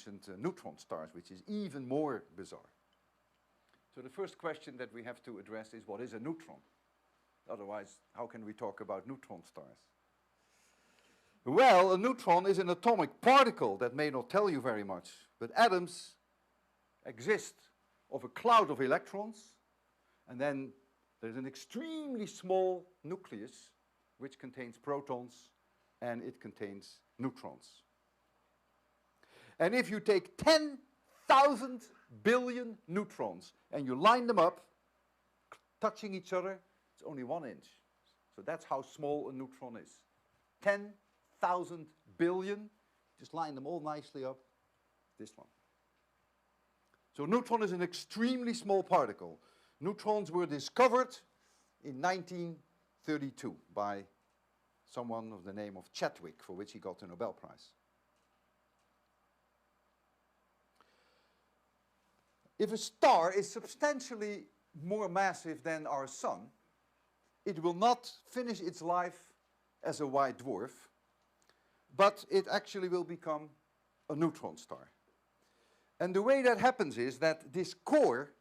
mentioned neutron stars, which is even more bizarre. So the first question that we have to address is, what is a neutron? Otherwise, how can we talk about neutron stars? Well, a neutron is an atomic particle that may not tell you very much, but atoms exist of a cloud of electrons, and then there's an extremely small nucleus which contains protons and it contains neutrons. And if you take 10,000 billion neutrons and you line them up, touching each other, it's only 1 inch. So that's how small a neutron is. 10,000 billion, just line them all nicely up, this one. So neutron is an extremely small particle. Neutrons were discovered in 1932 by someone of the name of Chadwick, for which he got the Nobel Prize. If a star is substantially more massive than our sun, it will not finish its life as a white dwarf, but it actually will become a neutron star. And the way that happens is that this core,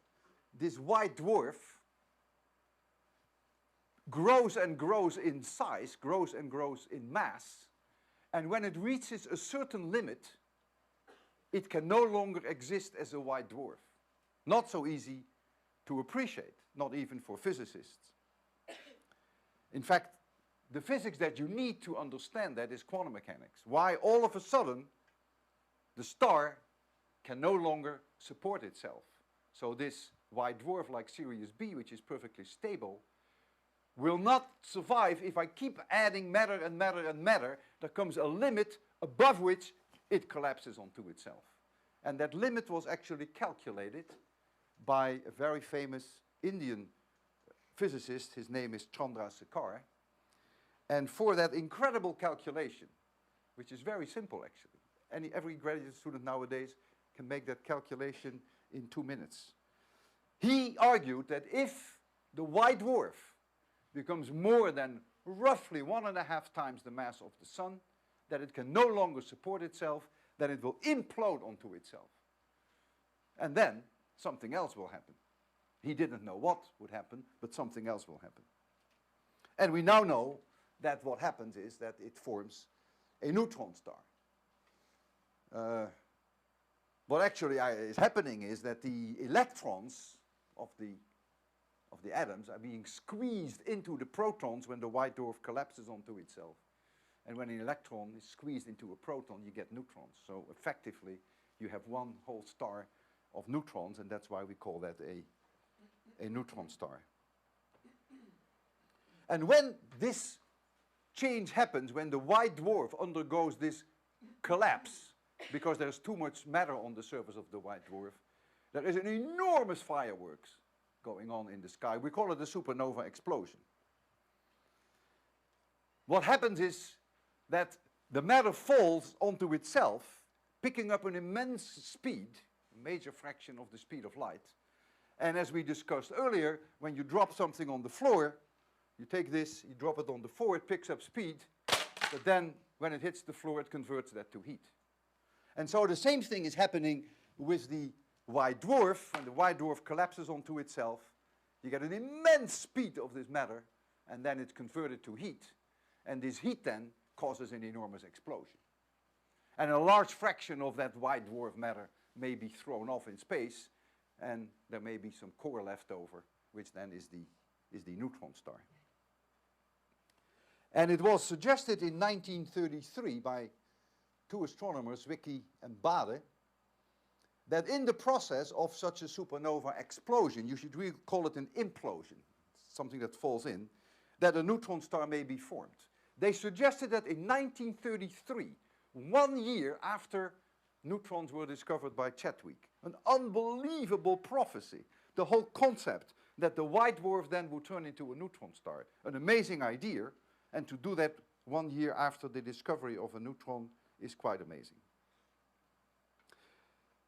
this white dwarf, grows and grows in size, grows and grows in mass, and when it reaches a certain limit, it can no longer exist as a white dwarf. Not so easy to appreciate, not even for physicists. In fact, the physics that you need to understand that is quantum mechanics. Why all of a sudden the star can no longer support itself. So this white dwarf like Sirius B, which is perfectly stable, will not survive if I keep adding matter and matter and matter. There comes a limit above which it collapses onto itself. And that limit was actually calculated by a very famous Indian physicist. His name is Chandrasekhar. And for that incredible calculation, which is very simple actually, every graduate student nowadays can make that calculation in 2 minutes. He argued that if the white dwarf becomes more than roughly 1.5 times the mass of the sun, that it can no longer support itself, then it will implode onto itself. And then something else will happen. He didn't know what would happen, but something else will happen. And we now know that what happens is that it forms a neutron star. What actually is happening is that the electrons of the atoms are being squeezed into the protons when the white dwarf collapses onto itself. And when an electron is squeezed into a proton, you get neutrons. So effectively, you have one whole star of neutrons, and that's why we call that a neutron star. And when this change happens, when the white dwarf undergoes this collapse, because there's too much matter on the surface of the white dwarf, there is an enormous fireworks going on in the sky. We call it a supernova explosion. What happens is that the matter falls onto itself, picking up an immense speed, a major fraction of the speed of light. And as we discussed earlier, when you drop something on the floor, you take this, you drop it on the floor, it picks up speed, but then when it hits the floor, it converts that to heat. And so the same thing is happening with the white dwarf. When the white dwarf collapses onto itself, you get an immense speed of this matter, and then it's converted to heat. And this heat then causes an enormous explosion. And a large fraction of that white dwarf matter may be thrown off in space, and there may be some core left over, which then is the neutron star. And it was suggested in 1933 by 2 astronomers, Zwicky and Bade, that in the process of such a supernova explosion, you should really call it an implosion, something that falls in, that a neutron star may be formed. They suggested that in 1933, 1 year after neutrons were discovered by Chadwick. An unbelievable prophecy. The whole concept that the white dwarf then would turn into a neutron star. An amazing idea, and to do that 1 year after the discovery of a neutron is quite amazing.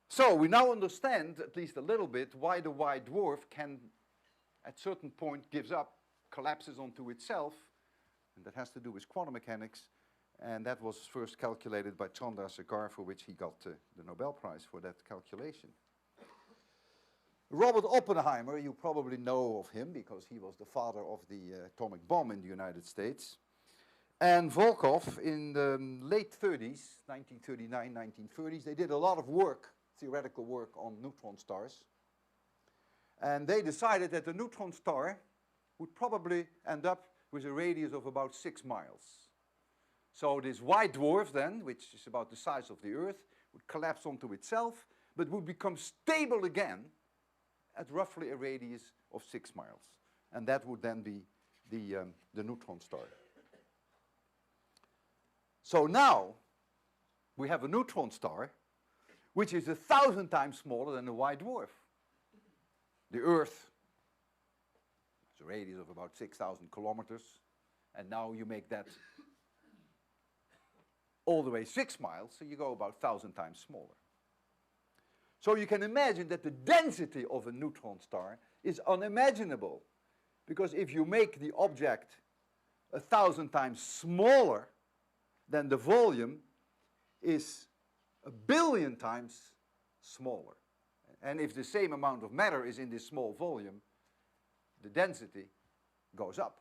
So we now understand, at least a little bit, why the white dwarf can, at certain point, gives up, collapses onto itself, and that has to do with quantum mechanics, And that was first calculated by Chandrasekhar, for which he got the Nobel Prize for that calculation. Robert Oppenheimer, you probably know of him because he was the father of the atomic bomb in the United States. And Volkov in the late 30s, 1939, 1930s, they did a lot of work, theoretical work on neutron stars. And they decided that the neutron star would probably end up with a radius of about 6 miles. So this white dwarf then, which is about the size of the Earth, would collapse onto itself, but would become stable again at roughly a radius of 6 miles. And that would then be the neutron star. So now we have a neutron star which is 1,000 times smaller than a white dwarf. The Earth has a radius of about 6,000 kilometers, and now you make that all the way 6 miles, so you go about 1,000 times smaller. So you can imagine that the density of a neutron star is unimaginable, because if you make the object 1,000 times smaller, then the volume is 1 billion times smaller. And if the same amount of matter is in this small volume, the density goes up.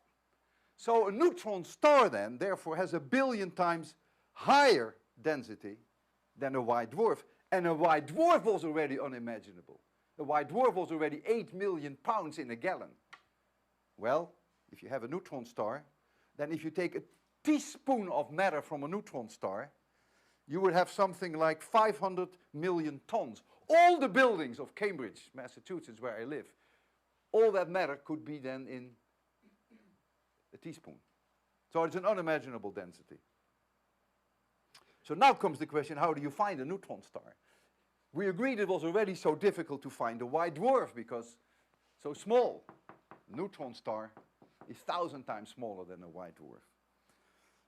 So a neutron star then, therefore, has 1 billion times higher density than a white dwarf. And a white dwarf was already unimaginable. A white dwarf was already 8 million pounds in a gallon. Well, if you have a neutron star, then if you take a teaspoon of matter from a neutron star, you would have something like 500 million tons. All the buildings of Cambridge, Massachusetts, where I live, all that matter could be then in a teaspoon. So it's an unimaginable density. So now comes the question, how do you find a neutron star? We agreed it was already so difficult to find a white dwarf because so small. A neutron star is 1,000 times smaller than a white dwarf.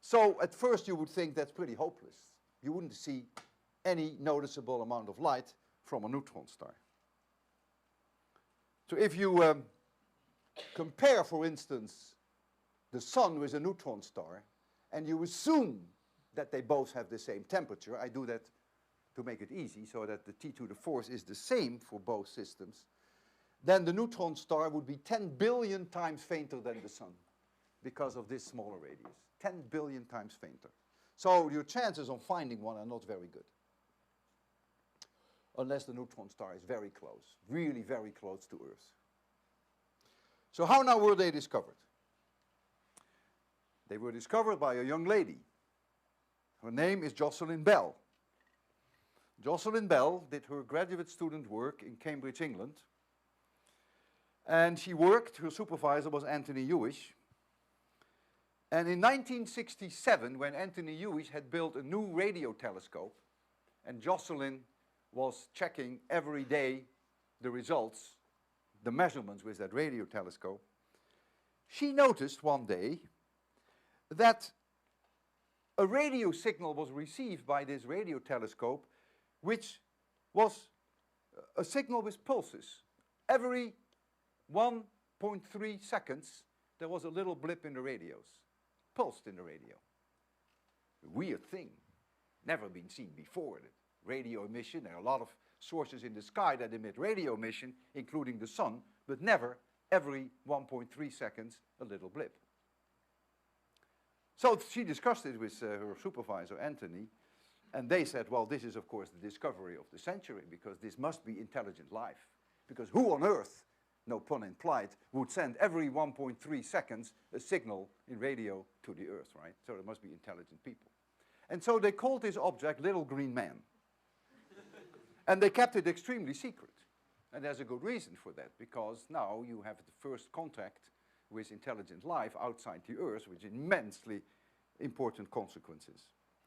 So at first you would think that's pretty hopeless. You wouldn't see any noticeable amount of light from a neutron star. So if you compare, for instance, the sun with a neutron star, and you assume that they both have the same temperature, I do that to make it easy, so that the T⁴ is the same for both systems, then the neutron star would be 10 billion times fainter than the sun because of this smaller radius. 10 billion times fainter. So your chances of finding one are not very good. Unless the neutron star is very close, really very close to Earth. So how now were they discovered? They were discovered by a young lady. Her name is Jocelyn Bell. Jocelyn Bell did her graduate student work in Cambridge, England. And she worked, her supervisor was Anthony Hewish. And in 1967, when Anthony Hewish had built a new radio telescope, and Jocelyn was checking every day the results, the measurements with that radio telescope, she noticed one day that a radio signal was received by this radio telescope, which was a signal with pulses. Every 1.3 seconds, there was a little blip in the radios, pulsed in the radio. A weird thing, never been seen before. Radio emission, there are a lot of sources in the sky that emit radio emission, including the sun, but never every 1.3 seconds a little blip. So she discussed it with her supervisor, Anthony, and they said, well, this is of course the discovery of the century, because this must be intelligent life. Because who on earth, no pun implied, would send every 1.3 seconds a signal in radio to the Earth, right? So there must be intelligent people. And so they called this object Little Green Man. And they kept it extremely secret. And there's a good reason for that, because now you have the first contact with intelligent life outside the Earth, with immensely important consequences.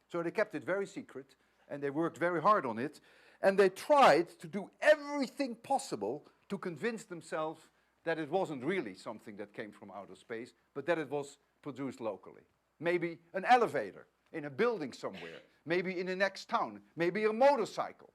So they kept it very secret, and they worked very hard on it, and they tried to do everything possible to convince themselves that it wasn't really something that came from outer space, but that it was produced locally. Maybe an elevator in a building somewhere, maybe in the next town, maybe a motorcycle.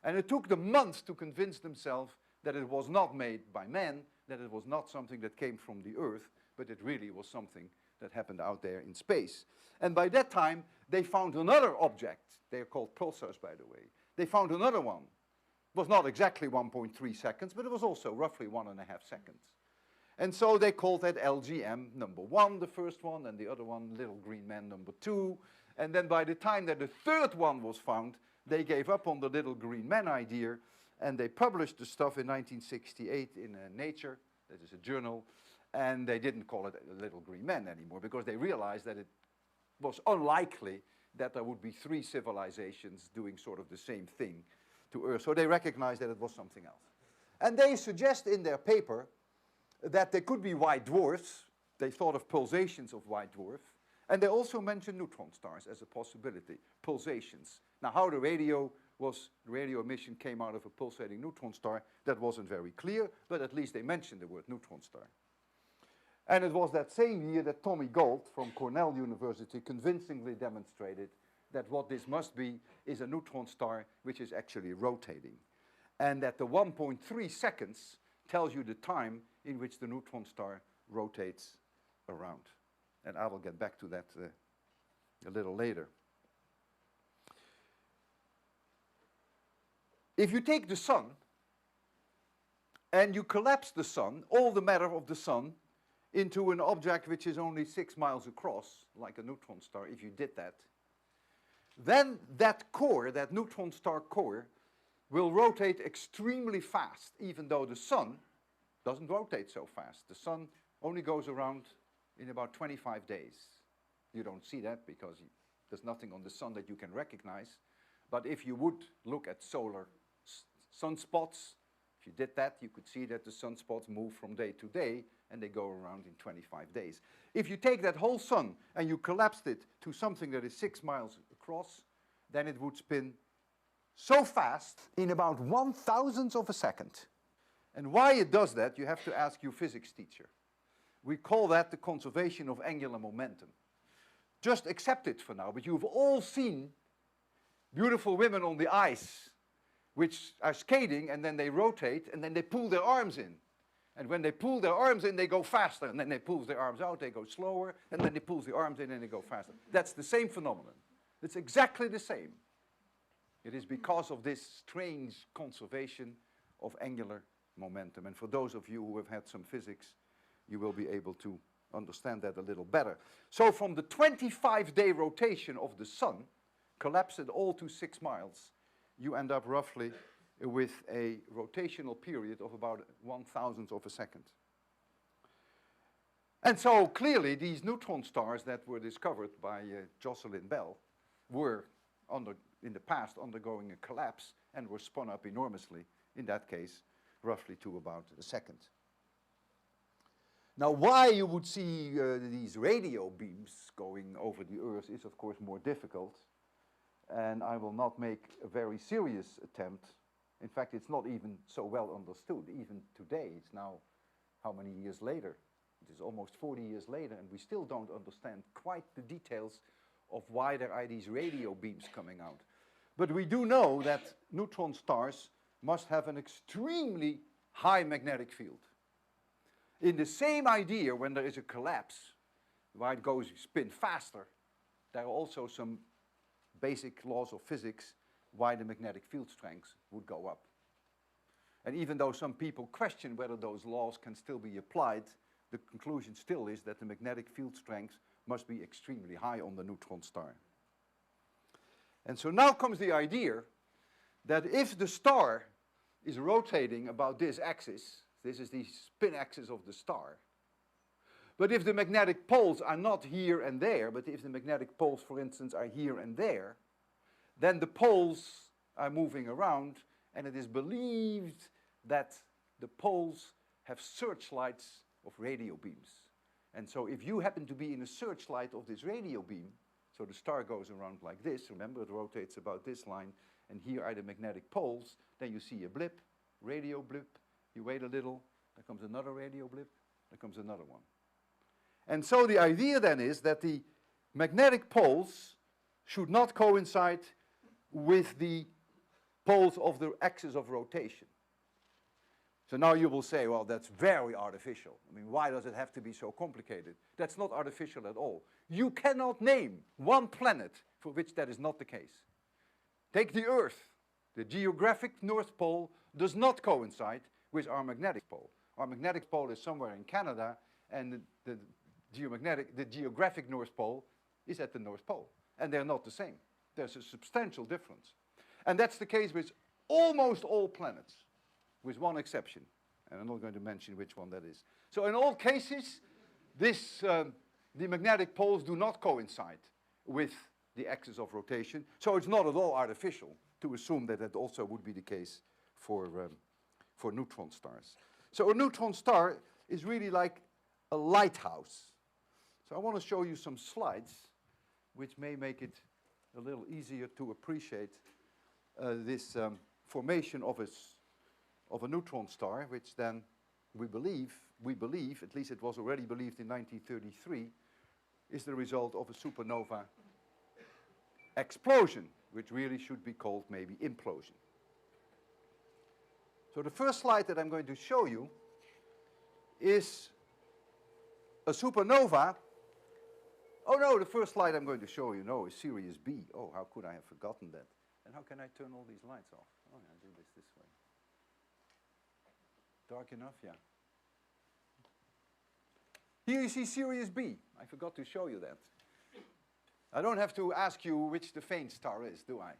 And it took them months to convince themselves that it was not made by man, that it was not something that came from the Earth, but it really was something that happened out there in space. And by that time, they found another object. They're called pulsars, by the way. They found another one. It was not exactly 1.3 seconds, but it was also roughly 1.5 seconds. And so they called that LGM number 1, the first one, and the other one, Little Green Man number 2. And then by the time that the third one was found, they gave up on the Little Green Man idea, and they published the stuff in 1968 in Nature, that is a journal, and they didn't call it Little Green Man anymore because they realized that it was unlikely that there would be 3 civilizations doing sort of the same thing to Earth. So they recognized that it was something else. And they suggest in their paper that there could be white dwarfs. They thought of pulsations of white dwarf. And they also mentioned neutron stars as a possibility, pulsations. Now, how the radio emission came out of a pulsating neutron star, that wasn't very clear, but at least they mentioned the word neutron star. And it was that same year that Tommy Gold from Cornell University convincingly demonstrated that what this must be is a neutron star which is actually rotating. And that the 1.3 seconds tells you the time in which the neutron star rotates around. And I will get back to that a little later. If you take the sun and you collapse the sun, all the matter of the sun, into an object which is only 6 miles across, like a neutron star, if you did that, then that core, that neutron star core, will rotate extremely fast, even though the sun doesn't rotate so fast. The sun only goes around in about 25 days. You don't see that because there's nothing on the sun that you can recognize. But if you would look at solar sunspots, if you did that, you could see that the sunspots move from day to day, and they go around in 25 days. If you take that whole sun and you collapsed it to something that is 6 miles across, then it would spin so fast in about 1/1000th of a second. And why it does that, you have to ask your physics teacher. We call that the conservation of angular momentum. Just accept it for now, but you've all seen beautiful women on the ice which are skating, and then they rotate, and then they pull their arms in. And when they pull their arms in, they go faster, and then they pull their arms out, they go slower, and then they pull the arms in and they go faster. That's the same phenomenon. It's exactly the same. It is because of this strange conservation of angular momentum. And for those of you who have had some physics, you will be able to understand that a little better. So from the 25-day rotation of the sun, collapse it all to 6 miles, you end up roughly with a rotational period of about 1/1000th of a second. And so clearly these neutron stars that were discovered by Jocelyn Bell were, in the past, undergoing a collapse and were spun up enormously, in that case, roughly to about a second. Now, why you would see these radio beams going over the Earth is, of course, more difficult. And I will not make a very serious attempt. In fact, it's not even so well understood. Even today, it's now how many years later? It is almost 40 years later, and we still don't understand quite the details of why there are these radio beams coming out. But we do know that neutron stars must have an extremely high magnetic field. In the same idea, when there is a collapse, why it goes spin faster, there are also some basic laws of physics why the magnetic field strength would go up. And even though some people question whether those laws can still be applied, the conclusion still is that the magnetic field strength must be extremely high on the neutron star. And so now comes the idea that if the star is rotating about this axis, this is the spin axis of the star, but if the magnetic poles are not here and there, but if the magnetic poles, for instance, are here and there, then the poles are moving around, and it is believed that the poles have searchlights of radio beams. And so if you happen to be in a searchlight of this radio beam, so the star goes around like this, remember it rotates about this line, and here are the magnetic poles, then you see a blip, radio blip, you wait a little, there comes another radio blip, there comes another one. And so the idea then is that the magnetic poles should not coincide with the poles of the axis of rotation. So now you will say, well, that's very artificial. I mean, why does it have to be so complicated? That's not artificial at all. You cannot name one planet for which that is not the case. Take the Earth. The geographic North Pole does not coincide with our magnetic pole. Our magnetic pole is somewhere in Canada, and the geographic North Pole is at the North Pole. And they're not the same. There's a substantial difference. And that's the case with almost all planets, with one exception. And I'm not going to mention which one that is. So in all cases, the magnetic poles do not coincide with the axis of rotation. So it's not at all artificial to assume that that also would be the case for neutron stars. So a neutron star is really like a lighthouse. So I want to show you some slides which may make it a little easier to appreciate this formation of a neutron star, which then we believe, at least it was already believed in 1933, is the result of a supernova explosion, which really should be called maybe implosion. So the first slide that I'm going to show you is a supernova. Oh no, the first slide I'm going to show you, no, is Sirius B. Oh, how could I have forgotten that? And how can I turn all these lights off? Oh, yeah, I do this way. Dark enough, yeah. Here you see Sirius B. I forgot to show you that. I don't have to ask you which the faint star is, do I?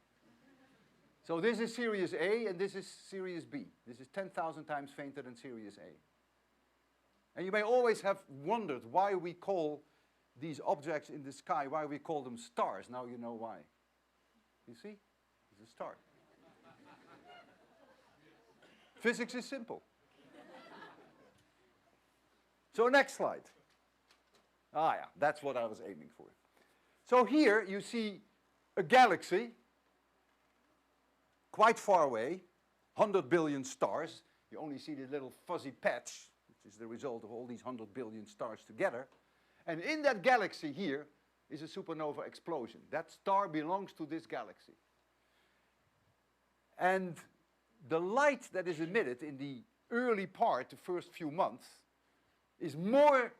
So this is Sirius A, and this is Sirius B. This is 10,000 times fainter than Sirius A. And you may always have wondered why we call these objects in the sky, why we call them stars. Now you know why. You see? It's a star. Physics is simple. So next slide. Ah yeah, that's what I was aiming for. So here you see a galaxy quite far away, 100 billion stars. You only see this little fuzzy patch, which is the result of all these 100 billion stars together. And in that galaxy here is a supernova explosion. That star belongs to this galaxy. And the light that is emitted in the early part, the first few months, is more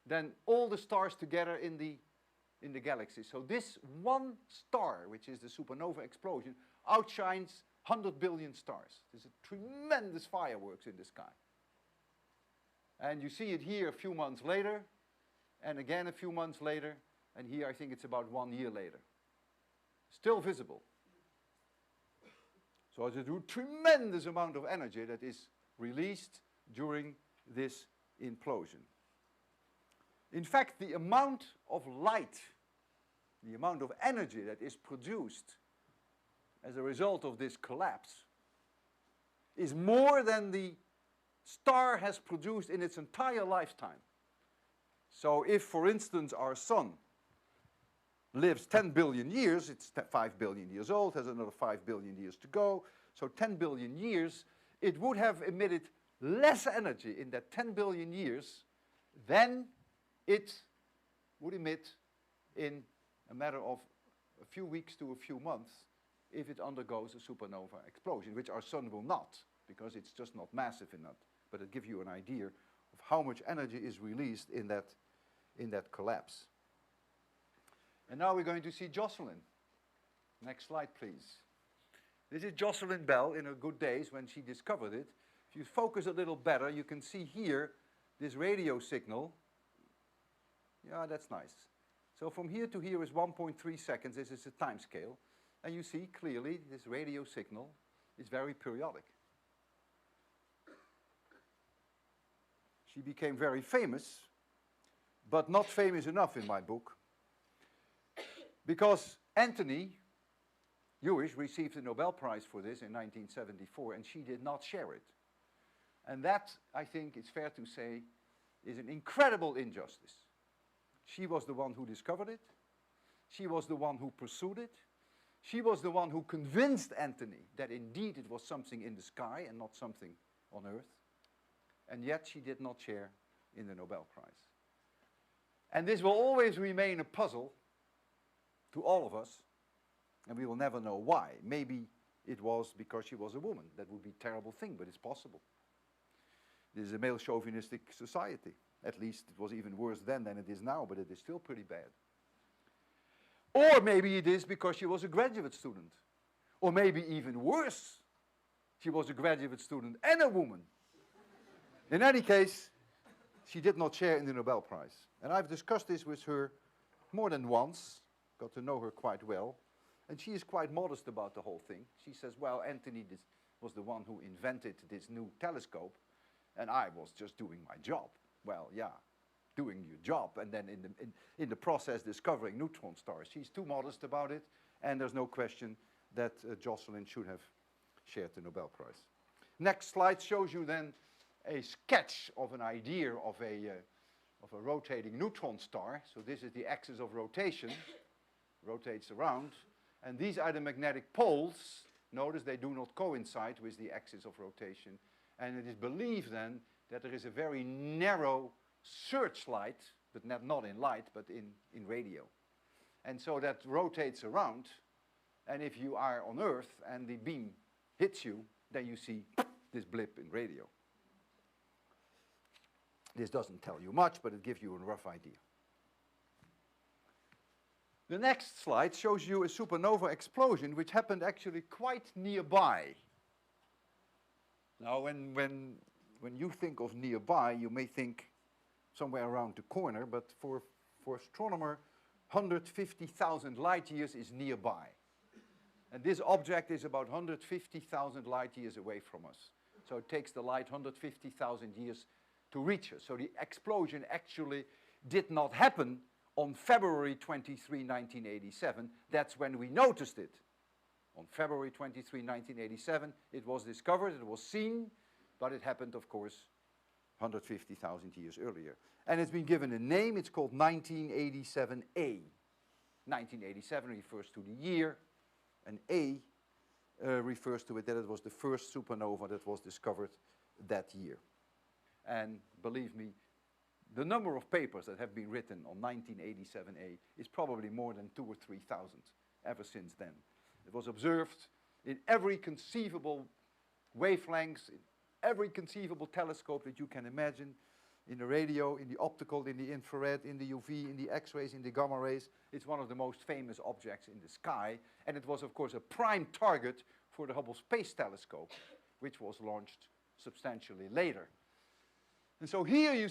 than all the stars together in the galaxy. So this one star, which is the supernova explosion, outshines 100 billion stars. There's a tremendous fireworks in the sky. And you see it here a few months later, and again a few months later, and here I think it's about 1 year later. Still visible. So it's a tremendous amount of energy that is released during this implosion. In fact, the amount of light, the amount of energy that is produced as a result of this collapse is more than the star has produced in its entire lifetime. So if, for instance, our sun lives 10 billion years, it's 5 billion years old, has another 5 billion years to go, so 10 billion years, it would have emitted less energy in that 10 billion years than it would emit in a matter of a few weeks to a few months if it undergoes a supernova explosion, which our sun will not, because it's just not massive enough. But it gives you an idea of how much energy is released in that collapse. And now we're going to see Jocelyn. Next slide, please. This is Jocelyn Bell in her good days when she discovered it. If you focus a little better, you can see here this radio signal. Yeah, that's nice. So from here to here is 1.3 seconds. This is the time scale. And you see clearly this radio signal is very periodic. She became very famous, but not famous enough in my book, because Anthony Hewish received the Nobel Prize for this in 1974, and she did not share it. And that, I think it's fair to say, is an incredible injustice. She was the one who discovered it. She was the one who pursued it. She was the one who convinced Anthony that indeed it was something in the sky and not something on Earth. And yet she did not share in the Nobel Prize. And this will always remain a puzzle to all of us, and we will never know why. Maybe it was because she was a woman. That would be a terrible thing, but it's possible. This is a male chauvinistic society. At least it was even worse then than it is now, but it is still pretty bad. Or maybe it is because she was a graduate student. Or maybe even worse, she was a graduate student and a woman. In any case, she did not share in the Nobel Prize. And I've discussed this with her more than once, got to know her quite well, and she is quite modest about the whole thing. She says, well, Anthony was the one who invented this new telescope, and I was just doing my job. Well, yeah, doing your job, and then in the process discovering neutron stars. She's too modest about it, and there's no question that Jocelyn should have shared the Nobel Prize. Next slide shows you then a sketch of an idea of a rotating neutron star. So this is the axis of rotation, rotates around, and these are the magnetic poles. Notice they do not coincide with the axis of rotation, and it is believed then that there is a very narrow searchlight, but not in light, but in radio. And so that rotates around, and if you are on Earth and the beam hits you, then you see this blip in radio. This doesn't tell you much, but it gives you a rough idea. The next slide shows you a supernova explosion which happened actually quite nearby. Now, when you think of nearby, you may think somewhere around the corner, but for astronomer, 150,000 light years is nearby. And this object is about 150,000 light years away from us. So it takes the light 150,000 years to reach us. So the explosion actually did not happen on February 23, 1987. That's when we noticed it. On February 23, 1987, it was discovered, it was seen, but it happened, of course, 150,000 years earlier. And it's been given a name, it's called 1987A. 1987 refers to the year, and A refers to it that it was the first supernova that was discovered that year. And believe me, the number of papers that have been written on 1987A is probably more than 2,000 or 3,000 ever since then. It was observed in every conceivable wavelengths, in every conceivable telescope that you can imagine, in the radio, in the optical, in the infrared, in the UV, in the X-rays, in the gamma rays. It's one of the most famous objects in the sky, and it was, of course, a prime target for the Hubble Space Telescope, which was launched substantially later. And so here you